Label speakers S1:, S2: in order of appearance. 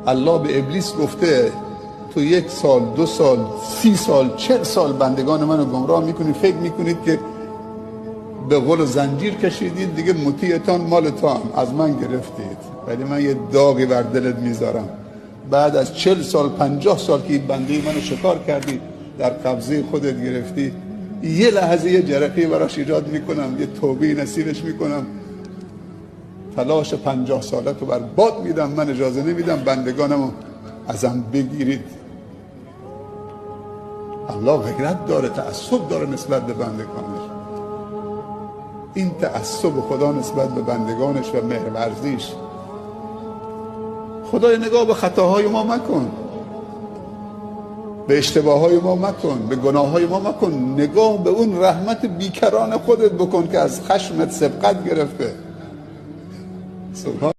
S1: الله به ابلیس گفته تو 1 سال 2 سال 30 سال 40 سال بندگان منو گمراه میکنید، فکر میکنید که به قول زنجیر کشیدید، دیگه مطیعتان مالتان، از من گرفتید، ولی من یه داغی بر دلت میذارم. بعد از 40 سال 50 سال که این بنده منو شکار کردی، در قبضه خودت گرفتی، یه لحظه یه جرقه براش ایجاد میکنم، یه توبه نصیبش میکنم، تلاش 50 سالت رو بر باد میدم. من اجازه نمیدم بندگانمو ازم بگیرید. الله غیرت داره، تعصب داره نسبت به بندگانش. این تعصب خدا نسبت به بندگانش و مهرورزیش. خدای نگاه به خطاهای ما مکن، به اشتباههای ما مکن، به گناههای ما مکن، نگاه به اون رحمت بیکران خودت بکن که از خشمت سبقت گرفته. سبحان